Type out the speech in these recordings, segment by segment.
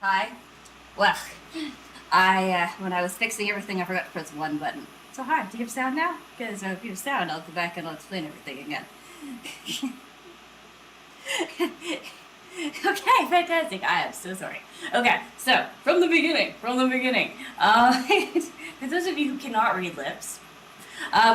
Hi. Well, I when I was fixing everything, I forgot to press one button. So hi, do you have sound now? Because if you have sound, I'll go back and I'll explain everything again. Okay, fantastic. I am so sorry. Okay, so from the beginning. For those of you who cannot read lips,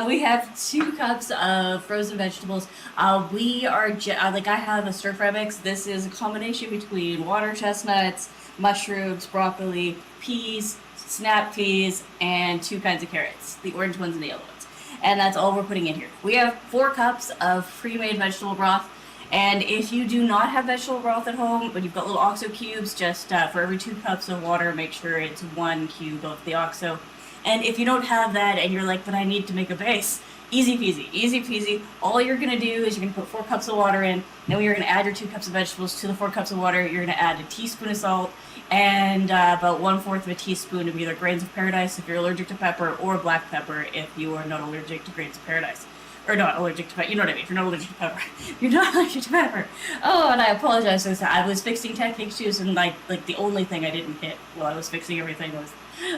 we have 2 cups of frozen vegetables. Like I have a stir fry mix. This is a combination between water chestnuts, mushrooms, broccoli, peas, snap peas, and 2 kinds of carrots, the orange ones and the yellow ones. And that's all we're putting in here. We have 4 cups of pre-made vegetable broth. And if you do not have vegetable broth at home, but you've got little OXO cubes, just for every 2 cups of water, make sure it's 1 cube of the OXO. And if you don't have that and you're like, but I need to make a base, easy peasy, easy peasy. All you're gonna do is you're gonna put 4 cups of water in. Then you're gonna add your 2 cups of vegetables to the 4 cups of water. You're gonna add a teaspoon of salt and about 1/4 of a teaspoon of either grains of paradise if you're allergic to pepper, or black pepper if you are not allergic to grains of paradise. Or not allergic to pepper. You know what I mean. If you're not allergic to pepper, you're not allergic to pepper. Oh, and I apologize for this. I was fixing Technic shoes, and like the only thing I didn't hit while I was fixing everything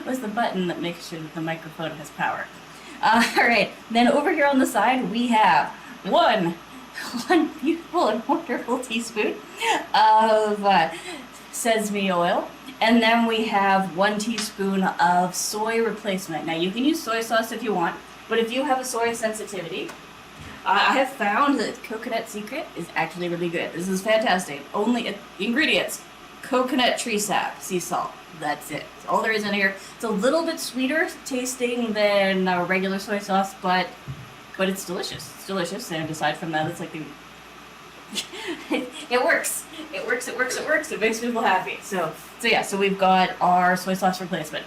was the button that makes sure that the microphone has power. All right. Then over here on the side, we have one beautiful and wonderful teaspoon of sesame oil. And then we have 1 teaspoon of soy replacement. Now, you can use soy sauce if you want, but if you have a soy sensitivity, I have found that Coconut Secret is actually really good. This is fantastic. Only ingredients: coconut tree sap, sea salt. That's it. That's all there is in here. It's a little bit sweeter tasting than regular soy sauce, but it's delicious. It's delicious. And aside from that, it's like it works. It works. It works. It works. It makes people happy. So yeah. So we've got our soy sauce replacement.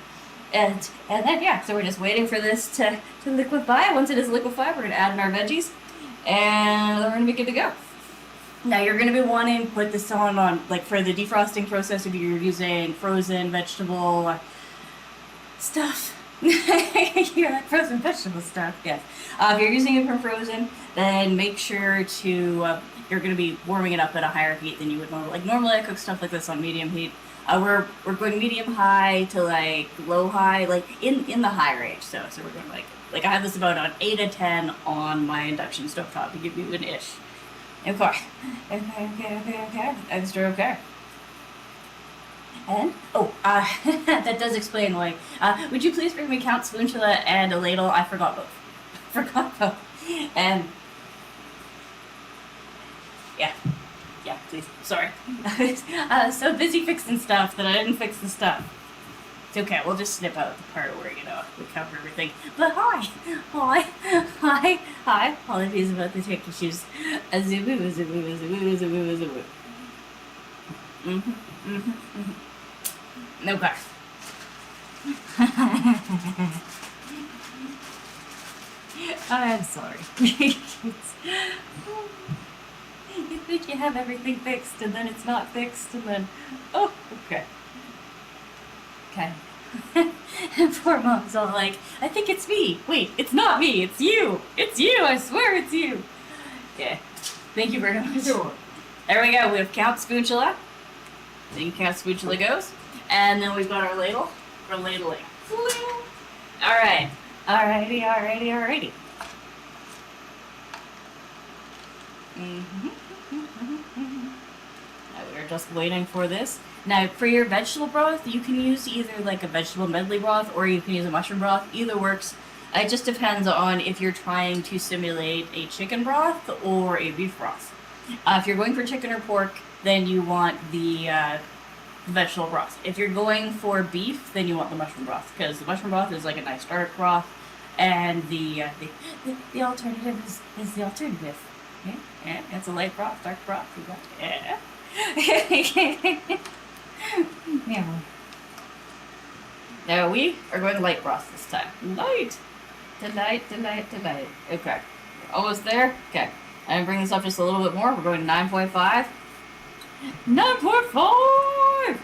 And then yeah, so we're just waiting for this to liquefy. Once it is liquefied, we're gonna add in our veggies, and we're gonna be good to go. Now you're gonna be wanting to put this on like for the defrosting process if you're using frozen vegetable stuff. Yeah, frozen vegetable stuff. Yes. If you're using it from frozen, then make sure to you're gonna be warming it up at a higher heat than you would normally. Like normally, I cook stuff like this on medium heat. We're going medium high to like low high, like in the high range. So we're going like I have this about on 8 to 10 on my induction stovetop to give you an ish. Okay. Extra okay. And that does explain why. Would you please bring me count spatula and a ladle? I forgot both. And yeah. Yeah, please. Sorry. I was so busy fixing stuff that I didn't fix the stuff. It's okay. We'll just snip out the part where, we cover everything. But hi. Apologies about the tech issues. A zoo. Okay. I'm sorry. You think you have everything fixed, and then it's not fixed, and then, okay. And poor mom's all like, I think it's me. Wait, it's not me, it's you. It's you, I swear it's you. Okay. Thank you very much. Sure. There we go, we have count spatula. See, count spatula goes. And then we've got our ladle for ladling. Alright. Alrighty. Now we're just waiting for this. Now, for your vegetable broth, you can use either like a vegetable medley broth or you can use a mushroom broth. Either works. It just depends on if you're trying to simulate a chicken broth or a beef broth. If you're going for chicken or pork, then you want the vegetable broth. If you're going for beef, then you want the mushroom broth, because the mushroom broth is like a nice dark broth, and the alternative is the alternative. Yeah, it's a light broth, dark broth. You got yeah. Yeah. Now we are going light broth this time. Light. Delight. Okay. We're almost there. Okay. I'm gonna bring this up just a little bit more. We're going 9.5. 9.5!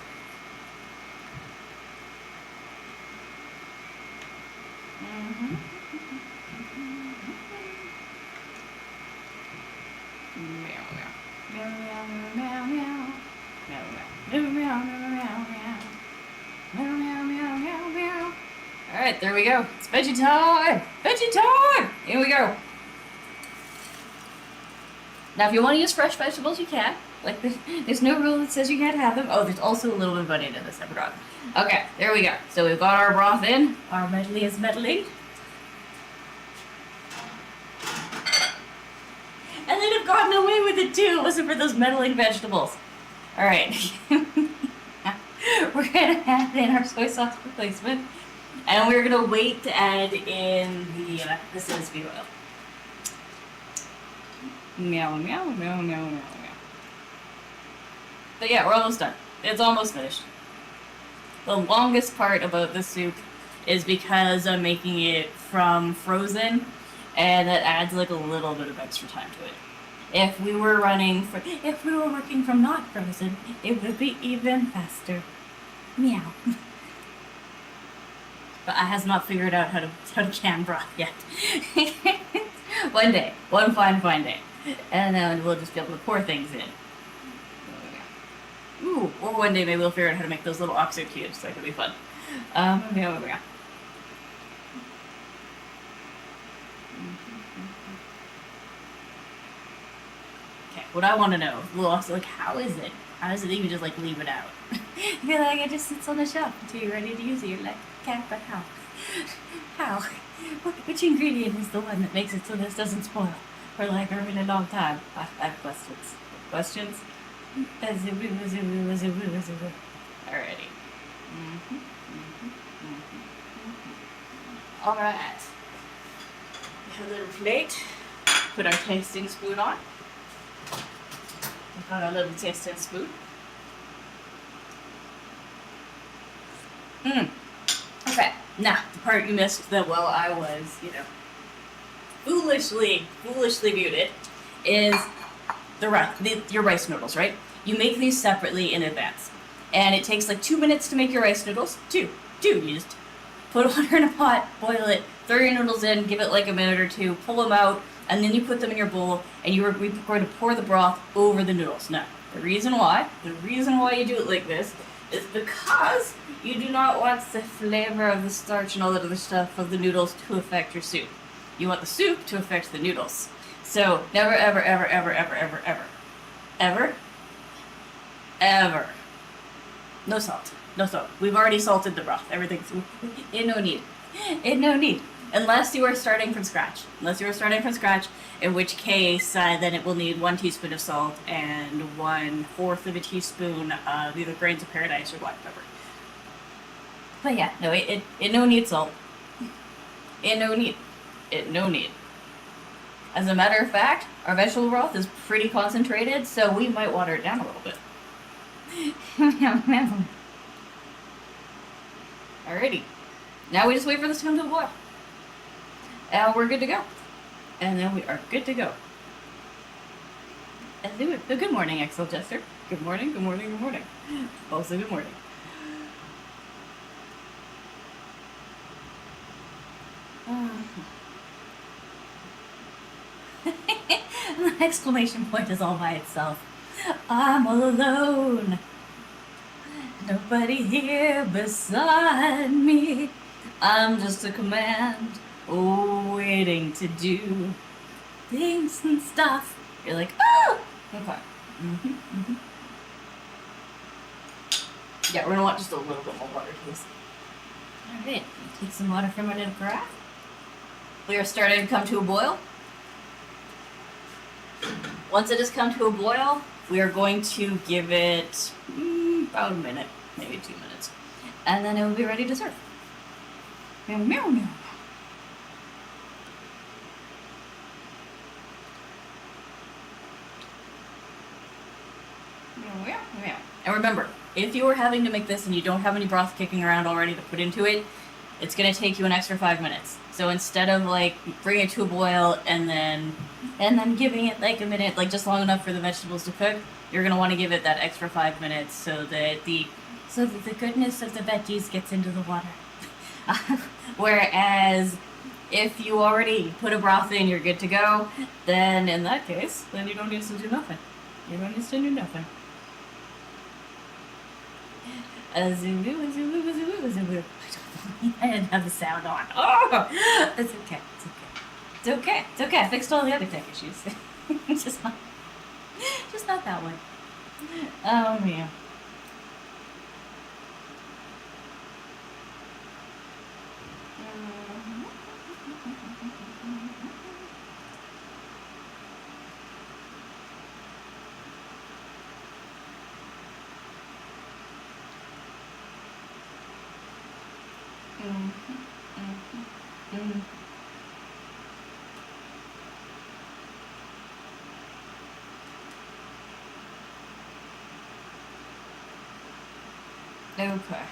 Alright, there we go. It's veggie time! Veggie time! Here we go. Now, if you want to use fresh vegetables, you can. Like, there's no rule that says you can't have them. Oh, there's also a little bit of onion in this, I forgot. Okay, there we go. So we've got our broth in. Our medley is meddling. And they'd have gotten away with it too, wasn't for those meddling vegetables. Alright. We're gonna add in our soy sauce replacement. And we're gonna wait to add in the cinnamon oil. Meow, meow, meow, meow, meow, meow. But yeah, we're almost done. It's almost finished. The longest part about this soup is because I'm making it from frozen, and that adds like a little bit of extra time to it. If we were working from not frozen, it would be even faster. Meow. But I has not figured out how to can broth yet. One day, one fine day, and then we'll just be able to pour things in. Ooh, or one day maybe we'll figure out how to make those little oxo cubes. That could be fun. Yeah. Okay, what I want to know, like, how is it? How does it even just like leave it out? I feel like it just sits on the shelf until you're ready to use it. You're like, okay, but how? How? Which ingredient is the one that makes it so this doesn't spoil for like a really long time? I have questions. Questions? Alrighty. Alright. A little plate. Put our tasting spoon on. We've got our little tasting spoon. Okay. Now, the part you missed that while I was, foolishly muted is your rice noodles, right? You make these separately in advance. And it takes like 2 minutes to make your rice noodles. Two. You just put water in a pot, boil it, throw your noodles in, give it like a minute or two, pull them out, and then you put them in your bowl, and we're going to pour the broth over the noodles. Now, the reason why you do it like this is because you do not want the flavor of the starch and all that other stuff of the noodles to affect your soup. You want the soup to affect the noodles. So, never, ever, ever, ever, ever, ever, ever, ever, ever. No salt. We've already salted the broth. Everything's no need. No need. Unless you are starting from scratch. In which case, then it will need 1 teaspoon of salt and 1/4 of a teaspoon of either grains of paradise or black pepper. But yeah, no, it no need salt. It no need. As a matter of fact, our vegetable broth is pretty concentrated, so we might water it down a little bit. Alrighty. Now we just wait for this to come to a boil. And we're good to go. And then we are good to go. And do it. So good morning, Excel Jester. Good morning. Also good morning. The exclamation point is all by itself. I'm all alone. Nobody here beside me. I'm just a command, waiting to do things and stuff. You're like, oh! Okay. Yeah, we're gonna want just a little bit more water, please. Alright, take some water from our little carafe. We are starting to come to a boil. Once it has come to a boil, we are going to give it about a minute, maybe 2 minutes. And then it will be ready to serve. Meow, meow, meow. Meow, meow, meow. And remember, if you are having to make this and you don't have any broth kicking around already to put into it, it's going to take you an extra 5 minutes. So instead of like bringing it to a boil and then giving it like a minute, like just long enough for the vegetables to cook, you're going to want to give it that extra 5 minutes so that the goodness of the veggies gets into the water. Whereas if you already put a broth in, you're good to go, then in that case, then you don't need to do nothing. I didn't have the sound on. Oh, it's okay. It's okay. It's okay. It's okay. I fixed all the other tech issues. It's just not that one. Oh man. Okay.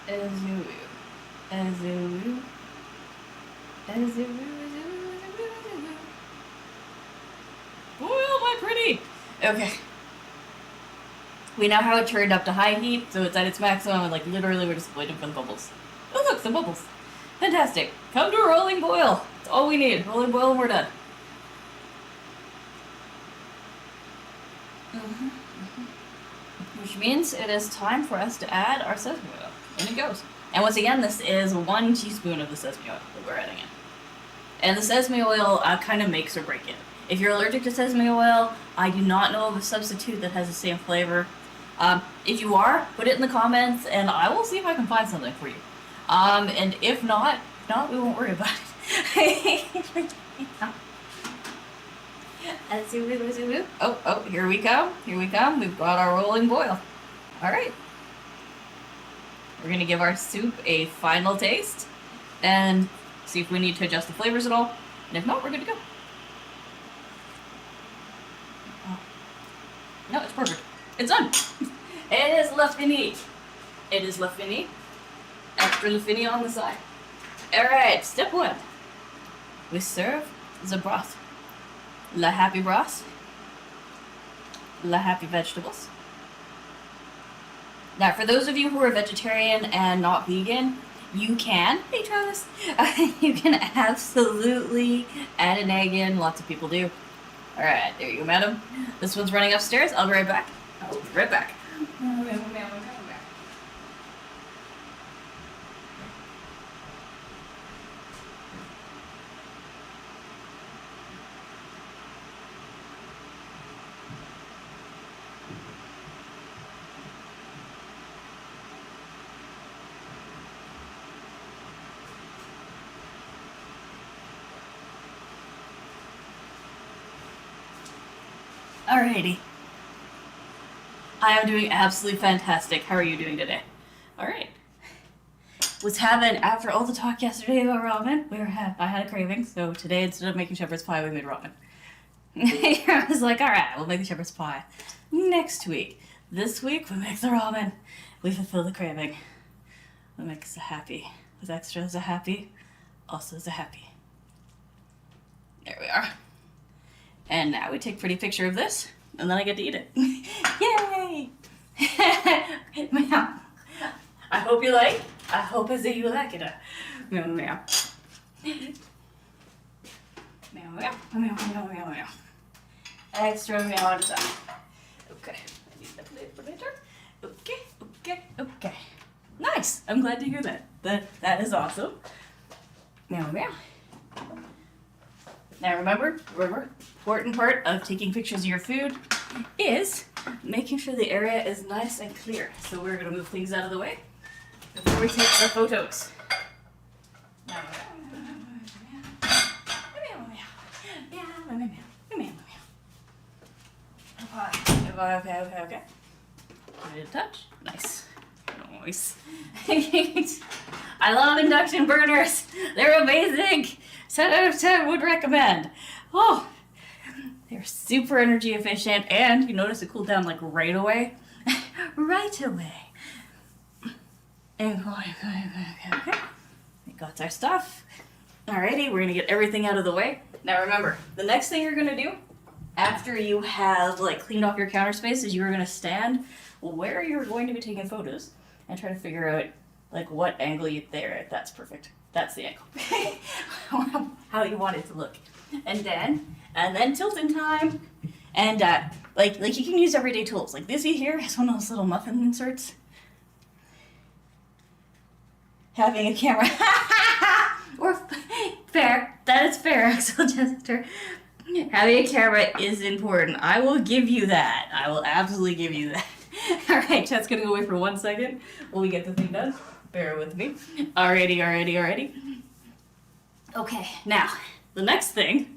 Azuru. Azuru. Azuru. Boil my pretty! Okay. We now have it turned up to high heat, so it's at its maximum, and like literally we're just waiting for the bubbles. Oh look, some bubbles. Fantastic. Come to a rolling boil. That's all we need. Rolling boil and we're done. Which means it is time for us to add our sesame oil. In it goes. And once again, this is 1 teaspoon of the sesame oil that we're adding in. And the sesame oil kind of makes or break it. If you're allergic to sesame oil, I do not know of a substitute that has the same flavor. If you are, put it in the comments and I will see if I can find something for you. And if not, we won't worry about it. Oh, here we come. Here we come. We've got our rolling boil. All right. We're going to give our soup a final taste and see if we need to adjust the flavors at all. And if not, we're good to go. No, it's perfect. It's done. It is le fini. It is le fini. Extra le fini on the side. All right, step 1. We serve the broth. La happy broth. La happy vegetables. Now, for those of you who are vegetarian and not vegan, you can, hey Travis, you can absolutely add an egg in. Lots of people do. All right, there you go, madam. This one's running upstairs. I'll be right back. I'll be right back. Alrighty. I am doing absolutely fantastic. How are you doing today? Alright. Was having, after all the talk yesterday about ramen, I had a craving, so today instead of making shepherd's pie, we made ramen. I was like, alright, we'll make the shepherd's pie next week. This week, we make the ramen. We fulfill the craving. We make us happy. With extra as a happy, also as a happy. There we are. And now we take a pretty picture of this, and then I get to eat it. Yay! Meow. I hope you like. I hope as you like it. Meow, meow. Meow, meow, meow, meow, meow, meow. Extra meow on top. Okay. I need that later. Okay. Nice. I'm glad to hear that. That is awesome. Meow, meow. Now remember, important part of taking pictures of your food is making sure the area is nice and clear. So we're going to move things out of the way before we take our photos. Okay. Give it a touch. Nice. Nice. I love induction burners. They're amazing. 10 out of 10 would recommend. Oh, they're super energy efficient, and you notice it cooled down like right away. Right away. Okay. We got our stuff. Alrighty, we're gonna get everything out of the way. Now remember, the next thing you're gonna do after you have like cleaned off your counter space is you're gonna stand where you're going to be taking photos and try to figure out like what angle you there. That's perfect. That's the angle. How you want it to look. And then tilt in time. And like you can use everyday tools. Like this here is one of those little muffin inserts. Having a camera. Or fair. That is fair, Axel Jester. Having a camera is important. I will give you that. I will absolutely give you that. Alright, chat's gonna go away for 1 second while we get the thing done. Bear with me. Alrighty. Okay, now, the next thing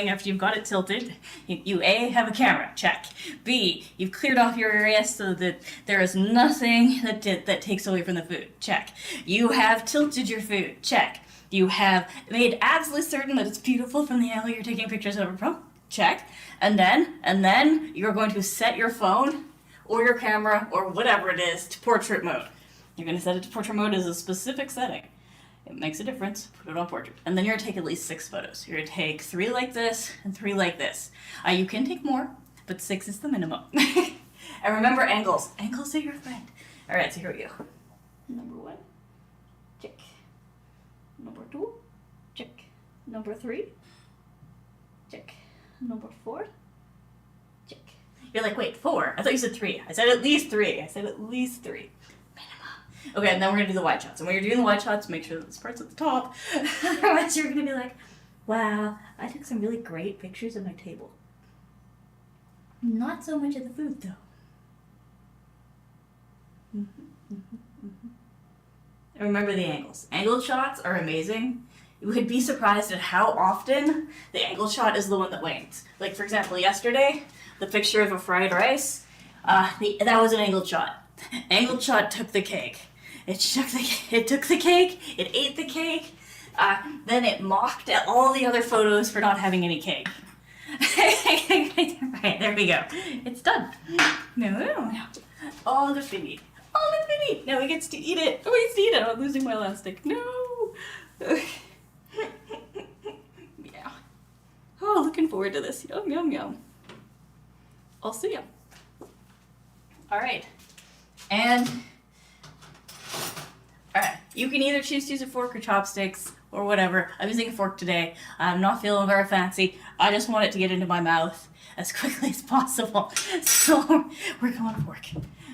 after you've got it tilted, you A, have a camera, check. B, you've cleared off your area so that there is nothing that takes away from the food, check. You have tilted your food, check. You have made absolutely certain that it's beautiful from the angle you're taking pictures over from, check. And then you're going to set your phone or your camera or whatever it is to portrait mode. You're going to set it to portrait mode as a specific setting. It makes a difference. Put it on portrait. And then you're going to take at least 6 photos. You're going to take 3 like this and 3 like this. You can take more, but 6 is the minimum. And remember angles. Angles are your friend. All right, so here we go. Number 1, check. Number 2, check. Number 3, check. Number 4, check. You're like, wait, 4? I thought you said 3. I said at least 3. Okay, and then we're gonna do the wide shots. And when you're doing the wide shots, make sure that this part's at the top. Otherwise, you're gonna be like, wow, I took some really great pictures of my table. Not so much of the food, though. And remember the angles. Angled shots are amazing. You would be surprised at how often the angled shot is the one that wins. Like, for example, yesterday, the picture of a fried rice, that was an angled shot. Angled shot took the cake. It took the cake, it ate the cake, then it mocked at all the other photos for not having any cake. Right, there we go. It's done. No. All the food. Now he gets to eat it. I'm losing my elastic. No. Yeah. Oh, looking forward to this. Yum. I'll see ya. All right. And, alright, you can either choose to use a fork or chopsticks or whatever. I'm using a fork today. I'm not feeling very fancy. I just want it to get into my mouth as quickly as possible. So, we're going fork.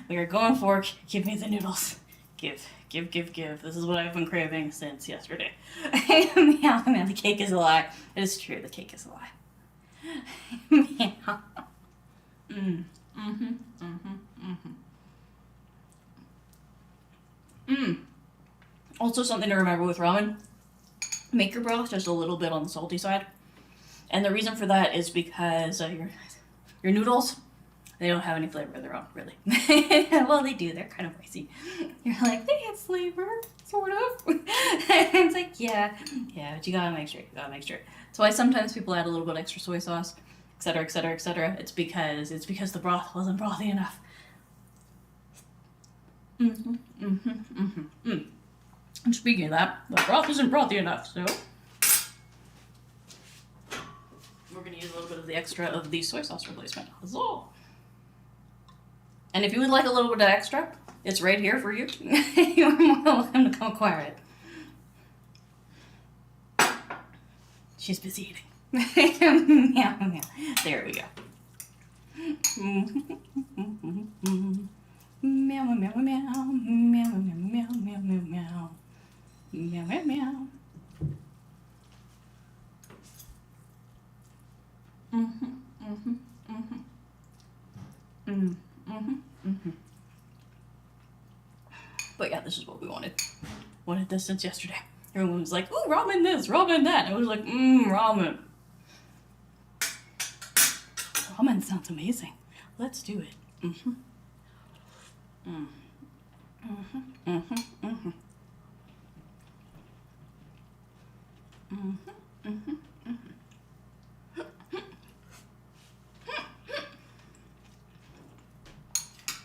We are going fork. Give me the noodles. Give. This is what I've been craving since yesterday. Man, the cake is a lie. It is true, the cake is a lie. Also, something to remember with ramen, make your broth just a little bit on the salty side. And the reason for that is because your noodles, they don't have any flavor of their own, really. Well, they do. They're kind of ricey. You're like, they have flavor, sort of. It's like, yeah, but you gotta make sure. That's why sometimes people add a little bit extra soy sauce, etc. It's because the broth wasn't brothy enough. And speaking of that, the broth isn't brothy enough, so we're going to use a little bit of the extra of the soy sauce replacement. That's all. And if you would like a little bit of extra, it's right here for you. You're more welcome to come acquire it. She's busy eating. Meow. There we go. Meow. But yeah, this is what we wanted. Wanted this since yesterday. Everyone was like, ooh, ramen this, ramen that. And I was like, ramen. Ramen sounds amazing. Let's do it.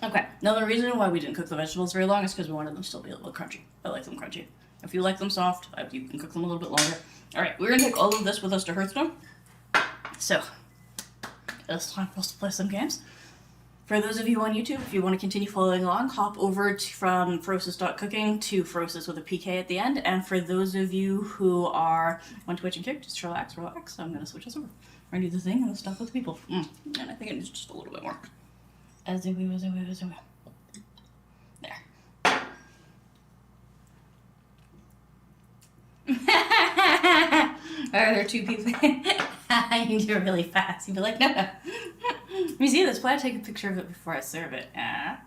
Okay, Now the reason why we didn't cook the vegetables very long is because we wanted them to still be a little crunchy. I like them crunchy. If you like them soft, you can cook them a little bit longer. Alright, we're gonna take all of this with us to Hearthstone. So, it's time for us to play some games. For those of you on YouTube, if you want to continue following along, hop over from Ferocis.cooking to Ferocis with a PK at the end. And for those of you who are on Twitch and Kick, just relax. I'm going to switch us over. We're going to do the thing and the stuff with the people. And I think it needs just a little bit more. There. Are there two people? You do it really fast. You'd be like, no. Let me see this. Why take a picture of it before I serve it? Alright,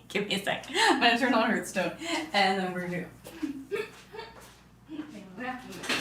give me a sec. I'm gonna turn on Hearthstone, and then we're gonna do.